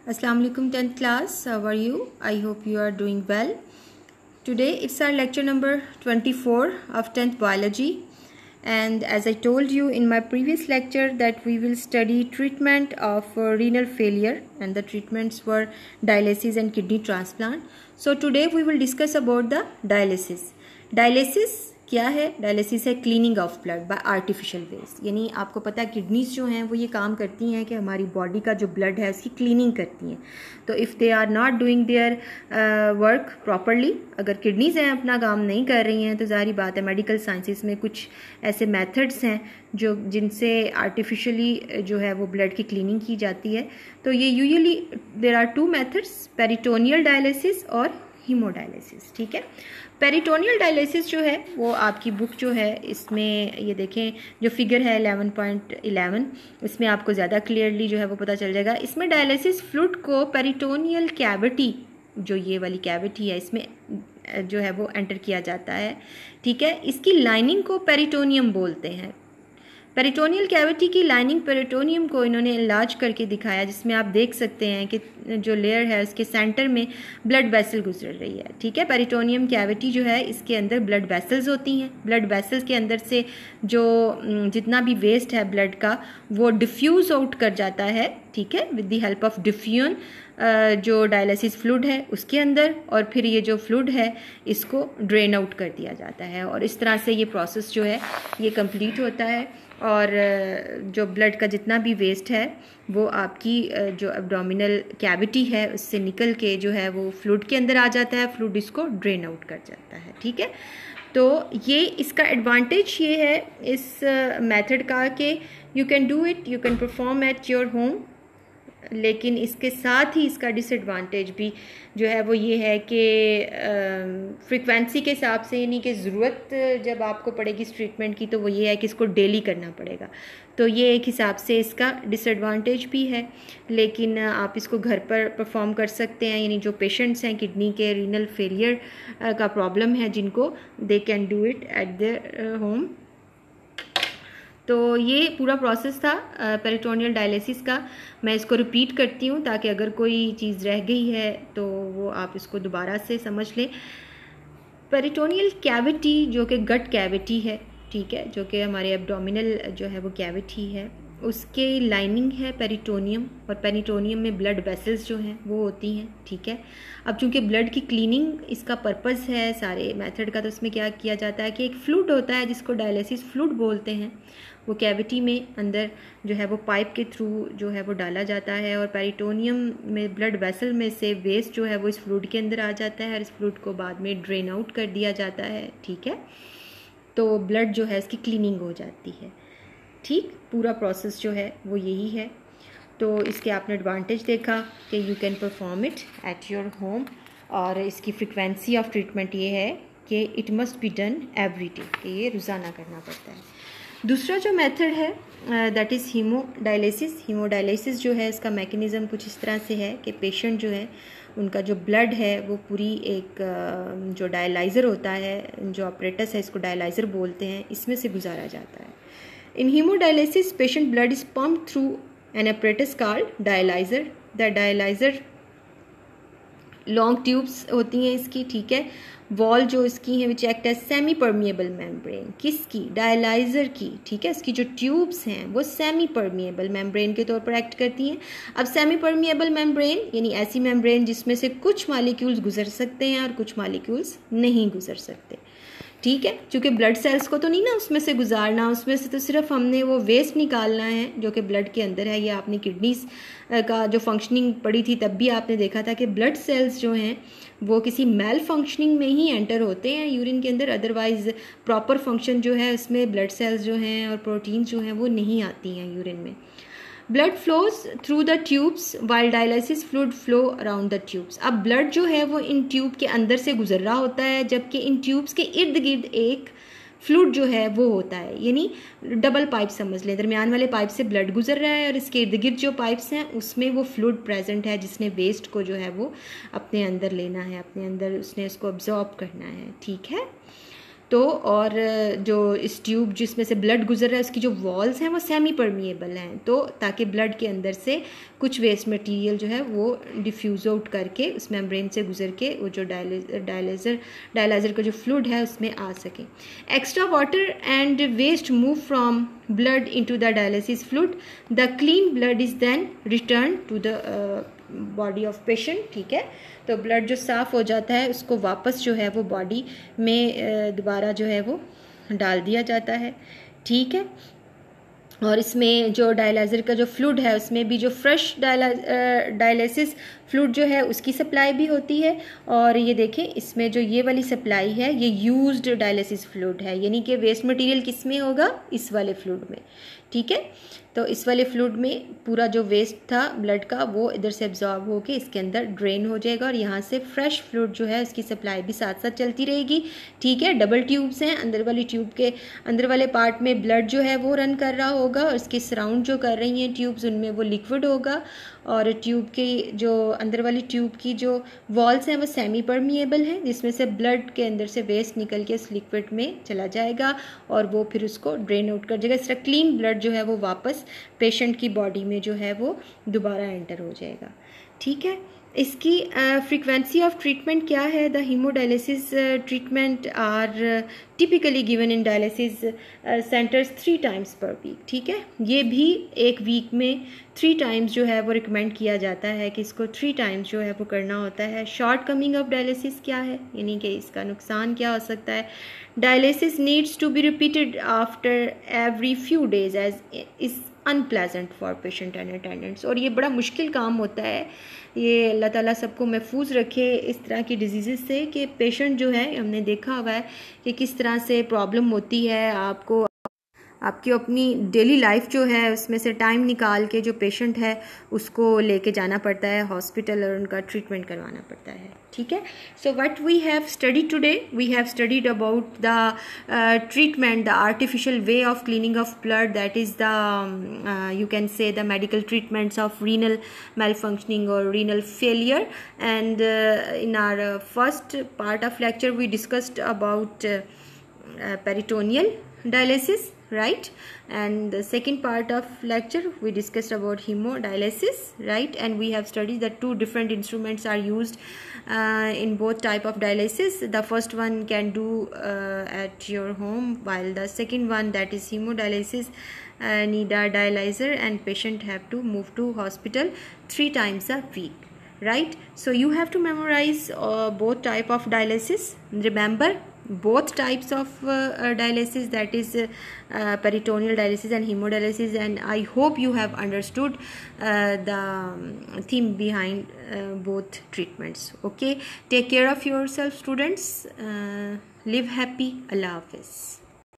Assalamu alaikum 10th class. How are you? I hope you are doing well. Today it's our lecture number 24 of 10th biology, and as I told you in my previous lecture that we will study treatment of renal failure, and the treatments were dialysis and kidney transplant. So today we will discuss about the dialysis. Dialysis क्या है? Dialysis है cleaning of blood by artificial ways, यानी आपको पता है kidneys जो हैं वो ये काम करती हैं कि हमारी बॉडी का जो ब्लड है उसकी क्लीनिंग करती हैं. तो if they are not doing their work properly, अगर किडनीज हैं अपना काम नहीं कर रही हैं, तो ज़ाहिर बात है मेडिकल साइंसेस में कुछ ऐसे मेथड्स हैं जो जिनसे आर्टिफिशियली जो है वो ब्लड की क्लीनिंग की जाती है. तो ये usually there are two methods, peritoneal dialysis और हीमोडायलिसिस. ठीक है. पेरिटोनियल डायलिसिस जो है वो आपकी बुक जो है इसमें ये देखें, जो फिगर है 11.11, इसमें आपको ज़्यादा क्लियरली जो है वो पता चल जाएगा. इसमें डायलिसिस फ्लूइड को पेरिटोनियल कैविटी, जो ये वाली कैविटी है, इसमें जो है वो एंटर किया जाता है. ठीक है. इसकी लाइनिंग को पेरिटोनियम बोलते हैं. पेरिटोनियल कैविटी की लाइनिंग पेरिटोनियम को इन्होंने इलाज करके दिखाया, जिसमें आप देख सकते हैं कि जो लेयर है उसके सेंटर में ब्लड वेसल गुजर रही है. ठीक है. पेरिटोनियम कैविटी जो है इसके अंदर ब्लड वेसल्स होती हैं. ब्लड वेसल्स के अंदर से जो जितना भी वेस्ट है ब्लड का वो डिफ्यूज़ आउट कर जाता है. ठीक है. With the help of diffusion जो डायलिसिस फ्लूइड है उसके अंदर, और फिर ये जो फ्लूइड है इसको ड्रेन आउट कर दिया जाता है, और इस तरह से ये प्रोसेस जो है ये कंप्लीट होता है. और जो ब्लड का जितना भी वेस्ट है वो आपकी जो एब्डोमिनल कैविटी है उससे निकल के जो है वो फ्लूइड के अंदर आ जाता है. फ्लूइड इसको ड्रेन आउट कर जाता है. ठीक है. तो ये इसका एडवांटेज ये है इस मेथड का कि you can do it, you can perform at your home. लेकिन इसके साथ ही इसका डिसएडवांटेज भी जो है वो ये है कि फ्रीक्वेंसी के हिसाब से, यानी कि ज़रूरत जब आपको पड़ेगी इस ट्रीटमेंट की तो वो ये है कि इसको डेली करना पड़ेगा. तो ये एक हिसाब से इसका डिसएडवांटेज भी है. लेकिन आप इसको घर पर परफॉर्म कर सकते हैं, यानी जो पेशेंट्स हैं किडनी के रीनल फेलियर का प्रॉब्लम है जिनको, they can do it at their home. तो ये पूरा प्रोसेस था पेरिटोनियल डायलिसिस का. मैं इसको रिपीट करती हूँ ताकि अगर कोई चीज़ रह गई है तो वो आप इसको दोबारा से समझ लें. पेरिटोनियल कैविटी जो कि गट कैविटी है, ठीक है, जो कि हमारे एब्डोमिनल जो है वो कैविटी है, उसके लाइनिंग है पेरिटोनियम, और पेरिटोनियम में ब्लड वेसल्स जो हैं वो होती हैं. ठीक है. अब चूंकि ब्लड की क्लीनिंग इसका पर्पस है सारे मेथड का, तो उसमें क्या किया जाता है कि एक फ्लूइड होता है जिसको डायलिसिस फ्लूइड बोलते हैं, वो कैविटी में अंदर जो है वो पाइप के थ्रू जो है वो डाला जाता है, और पेरिटोनियम में ब्लड वेसल में से वेस्ट जो है वो इस फ्लूइड के अंदर आ जाता है, और इस फ्लूइड को बाद में ड्रेन आउट कर दिया जाता है. ठीक है. तो ब्लड जो है इसकी क्लीनिंग हो जाती है. ठीक. पूरा प्रोसेस जो है वो यही है. तो इसके आपने एडवांटेज देखा कि you can perform it at your home, और इसकी फ्रिक्वेंसी ऑफ ट्रीटमेंट ये है कि it must be done every day, कि ये रोज़ाना करना पड़ता है. दूसरा जो मेथड है दैट इज़ हीमोडायलिसिस. हीमोडायलिसिस जो है इसका मैकेनिज़्म कुछ इस तरह से है कि पेशेंट जो है उनका जो ब्लड है वो पूरी एक जो डायलाइज़र होता है, जो ऑपरेटस है इसको डायलाइज़र बोलते हैं, इसमें से गुजारा जाता है. In hemodialysis, patient blood is pumped through an apparatus called dialyzer. The dialyzer long tubes होती हैं इसकी. ठीक है. वॉल जो इसकी है which act as semi permeable membrane. किसकी? डायलाइज़र की. ठीक है. इसकी जो ट्यूब्स हैं वो सेमी परमिएबल मेम्ब्रेन के तौर पर एक्ट करती हैं. अब सेमी परमिएबल मेम्ब्रेन यानी ऐसी मेम्ब्रेन जिसमें से कुछ मालिक्यूल्स गुजर सकते हैं और कुछ मालिक्यूल्स नहीं गुजर सकते. ठीक है. चूँकि ब्लड सेल्स को तो नहीं ना उसमें से गुजारना, उसमें से तो सिर्फ हमने वो वेस्ट निकालना है जो कि ब्लड के अंदर है. ये आपने किडनीज का जो फंक्शनिंग पढ़ी थी तब भी आपने देखा था कि ब्लड सेल्स जो हैं वो किसी मेल फंक्शनिंग में ही एंटर होते हैं यूरिन के अंदर. अदरवाइज प्रॉपर फंक्शन जो है उसमें ब्लड सेल्स जो हैं और प्रोटीन्स जो हैं वो नहीं आती हैं यूरिन में. Blood flows through the tubes while dialysis fluid flow around the tubes. अब ब्लड जो है वो इन ट्यूब के अंदर से गुजर रहा होता है, जबकि इन ट्यूब्स के इर्द गिर्द एक फ्लूइड जो है वो होता है, यानी डबल पाइप समझ लें. दरमियान वाले पाइप से ब्लड गुजर रहा है और इसके इर्द गिर्द जो पाइप्स हैं उसमें वो फ्लूइड प्रेजेंट है जिसने वेस्ट को जो है वो अपने अंदर लेना है, अपने अंदर उसने उसको अब्जॉर्ब करना है. ठीक है. तो और जो इस ट्यूब जिसमें से ब्लड गुजर रहा है उसकी जो वॉल्स हैं वो सेमी परमिएबल हैं, तो ताकि ब्लड के अंदर से कुछ वेस्ट मटेरियल जो है वो डिफ्यूज़ आउट करके उस मेम्ब्रेन से गुजर के वो जो डायलाइज़र का जो फ्लूइड है उसमें आ सके। Extra water and waste move from blood into the dialysis fluid. The clean blood is then returned to the body of patient. ठीक है, तो ब्लड जो साफ़ हो जाता है उसको वापस जो है वो बॉडी में दोबारा जो है वो डाल दिया जाता है। ठीक है, और इसमें जो डायलाइज़र का जो फ्लूइड है उसमें भी जो फ्रेश डायलिसिस फ्लूइड जो है उसकी सप्लाई भी होती है। और ये देखें इसमें जो ये वाली सप्लाई है ये यूज्ड डायलिसिस फ्लूइड है, यानी कि वेस्ट मटेरियल किस में होगा, इस वाले फ्लूइड में। ठीक है, तो इस वाले फ्लूइड में पूरा जो वेस्ट था ब्लड का वो इधर से एब्जॉर्ब होके इसके अंदर ड्रेन हो जाएगा और यहाँ से फ्रेश फ्लूइड जो है उसकी सप्लाई भी साथ साथ चलती रहेगी। ठीक है, डबल ट्यूब्स हैं, अंदर वाली ट्यूब के अंदर वाले पार्ट में ब्लड जो है वो रन कर रहा होगा और इसके सराउंड जो कर रही हैं ट्यूब्स उनमें वो लिक्विड होगा, और ट्यूब की जो अंदर वाली ट्यूब की जो वॉल्स हैं वो सेमी परमिएबल हैं, जिसमें से ब्लड के अंदर से वेस्ट निकल के इस लिक्विड में चला जाएगा और वो फिर उसको ड्रेन आउट कर जाएगा। इस तरह क्लीन ब्लड जो है वो वापस पेशेंट की बॉडी में जो है वो दोबारा एंटर हो जाएगा। ठीक है, इसकी फ्रीक्वेंसी ऑफ ट्रीटमेंट क्या है? The haemodialysis treatment are typically given in dialysis centres 3 times per week. ठीक है, ये भी एक वीक में 3 times जो है वो रिकमेंड किया जाता है कि इसको 3 times जो है वो करना होता है। शॉर्ट कमिंग ऑफ डायलिसिस क्या है, यानी कि इसका नुकसान क्या हो सकता है? Dialysis needs to be repeated after every few days as is unpleasant for patient and attendants. और ये बड़ा मुश्किल काम होता है, ये अल्लाह ताला सबको महफूज रखे इस तरह की डिजीज़ से कि पेशेंट जो है हमने देखा हुआ है कि किस तरह से प्रॉब्लम होती है। आपको आपकी अपनी डेली लाइफ जो है उसमें से टाइम निकाल के जो पेशेंट है उसको लेके जाना पड़ता है हॉस्पिटल और उनका ट्रीटमेंट करवाना पड़ता है। ठीक है, so what we have studied today, we have studied about the treatment, the artificial way of cleaning of blood, that is the you can say the medical treatments of renal malfunctioning or renal failure. And in our first part of lecture we discussed about peritoneal dialysis, right? And the second part of lecture we discussed about hemodialysis, right? And we have studied that 2 different instruments are used in both type of dialysis. The first one can do at your home, while the second one, that is hemodialysis, need a dialyzer and patient have to move to hospital 3 times a week, right? So you have to memorize both type of dialysis. Remember both types of dialysis, that is peritoneal dialysis and hemodialysis, and I hope you have understood the theme behind both treatments. Okay, take care of yourself students, live happy. Allah Hafiz.